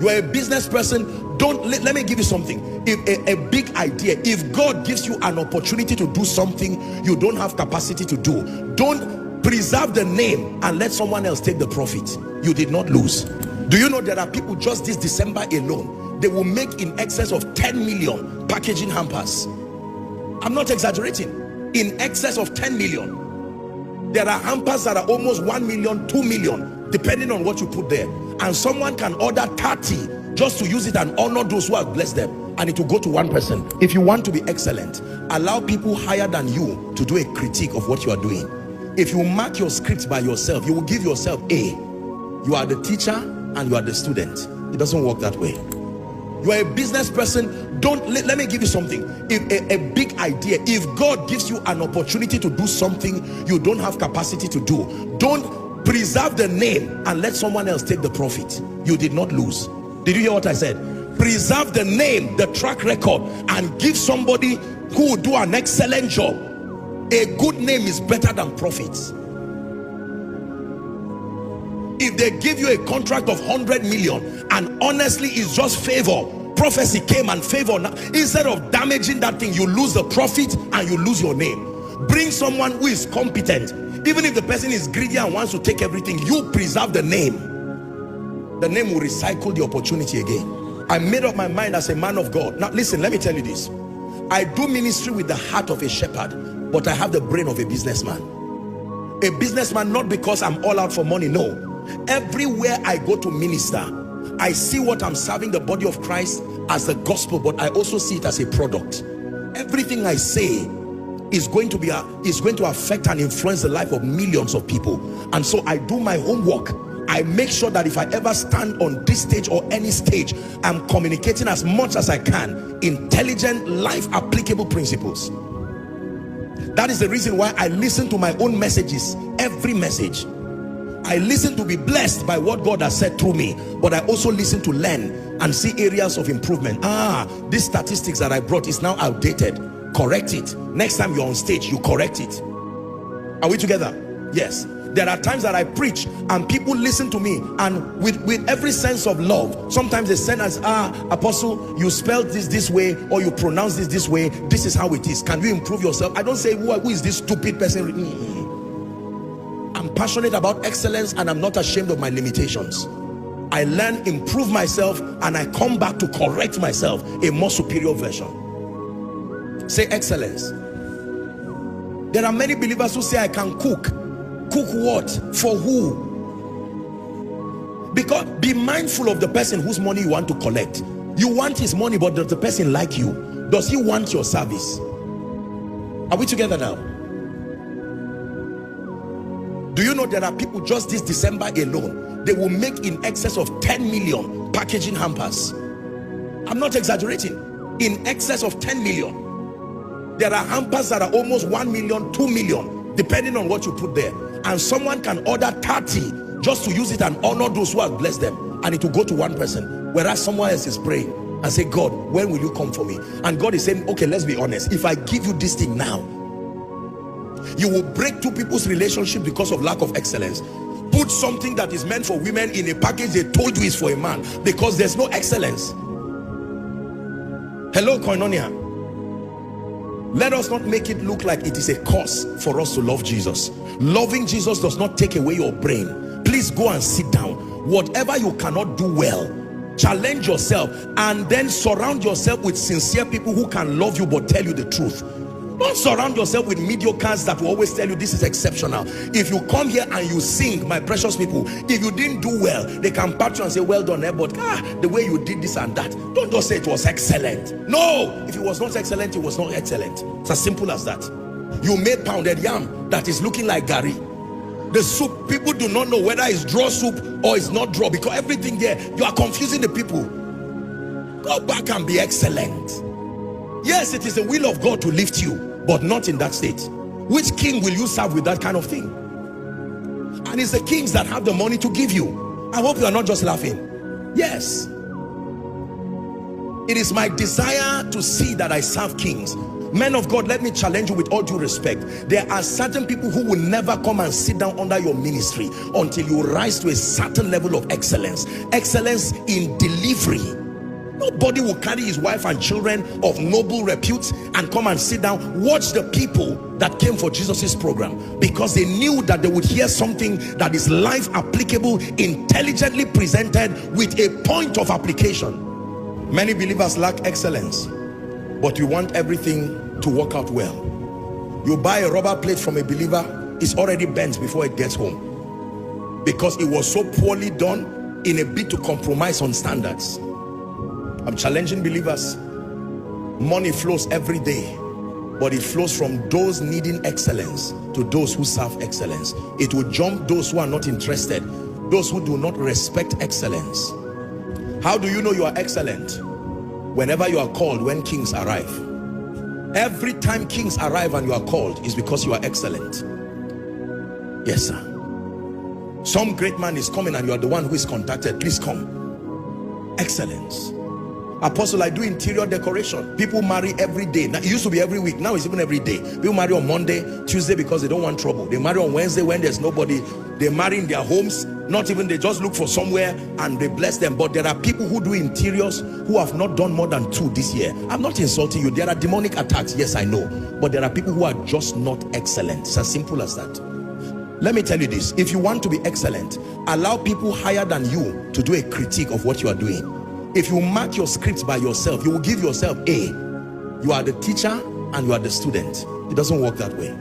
You are a business person. Don't let me give you something. If a big idea, if God gives you an opportunity to do something you don't have capacity to do, don't preserve the name and let someone else take the profit. You did not lose. Do you know there are people just this December alone, they will make in excess of 10 million packaging hampers. I'm not exaggerating. In excess of 10 million. There are hampers that are almost 1 million, 2 million, depending on what you put there. And someone can order 30 just to use it and honor those who have blessed them, and it will go to one person. If you want to be excellent, allow people higher than you to do a critique of what you are doing. If you mark your script by yourself, you will give yourself A. You are the teacher and you are the student. It doesn't work that way. You are a business person. Don't let me give you something. If a big idea, if God gives you an opportunity to do something you don't have capacity to do, don't preserve the name and let someone else take the profit. You did not lose. Did you hear what I said? Preserve the name, the track record, and give somebody who will do an excellent job. A good name is better than profits. If they give you a contract of 100 million and honestly it's just favor, prophecy came and favor, now instead of damaging that thing, you lose the profit and you lose your name. Bring someone who is competent. Even if the person is greedy and wants to take everything, you preserve the name. The name will recycle the opportunity again. I made up my mind as a man of God. Now listen, let me tell you this. I do ministry with the heart of a shepherd, but I have the brain of a businessman. A businessman, not because I'm all out for money, no. Everywhere I go to minister, I see what I'm serving the body of Christ as the gospel, but I also see it as a product. Everything I say is going to affect and influence the life of millions of people. And so I do my homework. I make sure that if I ever stand on this stage or any stage, I'm communicating as much as I can intelligent, life applicable principles. That is the reason why I listen to my own messages, every message. I listen to be blessed by what God has said through me, but I also listen to learn and see areas of improvement. These statistics that I brought is now outdated. Correct it. Next time you're on stage, you correct it. Are we together? Yes. There are times that I preach and people listen to me, and with every sense of love, sometimes they send us, Apostle, you spelled this way, or you pronounce this way. This is how it is. Can you improve yourself? I don't say, who is this stupid person? I'm passionate about excellence and I'm not ashamed of my limitations. I learn, improve myself, and I come back to correct myself, a more superior version. Say excellence. There are many believers who say, I can cook. Cook what? For who? Because be mindful of the person whose money you want to collect. You want his money, but does the person like you? Does he want your service? Are we together now? Do you know there are people just this December alone, they will make in excess of 10 million packaging hampers. I'm not exaggerating. In excess of 10 million. There are hampers that are almost 1 million, 2 million, depending on what you put there. And someone can order 30 just to use it and honor those who have blessed them, and it will go to one person, whereas someone else is praying and say, God, when will you come for me? And God is saying, okay, let's be honest, if I give you this thing now, you will break two people's relationship because of lack of excellence. Put something that is meant for women in a package they told you is for a man, because there's no excellence. Hello, Koinonia. Let us not make it look like it is a cause for us to love Jesus. Loving Jesus does not take away your brain. Please go and sit down. Whatever you cannot do well, challenge yourself, and then surround yourself with sincere people who can love you but tell you the truth. Don't surround yourself with mediocres that will always tell you this is exceptional. If you come here and you sing, my precious people, if you didn't do well, they can pat you and say, well done, but the way you did this and that. Don't just say it was excellent. No, if it was not excellent, it was not excellent. It's as simple as that. You made pounded yam that is looking like gari. The soup, people do not know whether it's draw soup or it's not draw, because everything there, you are confusing the people. Go back and be excellent. Yes, it is the will of God to lift you, but not in that state. Which king will you serve with that kind of thing? And it's the kings that have the money to give you. I hope you are not just laughing. Yes. It is my desire to see that I serve kings. Men of God, let me challenge you with all due respect. There are certain people who will never come and sit down under your ministry until you rise to a certain level of excellence. Excellence in delivery. Nobody will carry his wife and children of noble repute and come and sit down. Watch the people that came for Jesus's program, because they knew that they would hear something that is life applicable, intelligently presented with a point of application. Many believers lack excellence, but we want everything to work out well. You buy a rubber plate from a believer, it's already bent before it gets home, because it was so poorly done in a bid to compromise on standards. I'm challenging believers. Money flows every day, but it flows from those needing excellence to those who serve excellence. It will jump those who are not interested, those who do not respect excellence. How do you know you are excellent? Whenever you are called, when kings arrive. Every time kings arrive and you are called is because you are excellent. Yes, sir. Some great man is coming and you are the one who is contacted. Please come. Excellence. Apostle, I do interior decoration. People marry every day. Now, it used to be every week. Now it's even every day. People marry on Monday, Tuesday because they don't want trouble. They marry on Wednesday when there's nobody. They marry in their homes. Not even, they just look for somewhere and they bless them. But there are people who do interiors who have not done more than 2 this year. I'm not insulting you. There are demonic attacks. Yes, I know. But there are people who are just not excellent. It's as simple as that. Let me tell you this. If you want to be excellent, allow people higher than you to do a critique of what you are doing. If you mark your scripts by yourself, you will give yourself A. You are the teacher and you are the student. It doesn't work that way.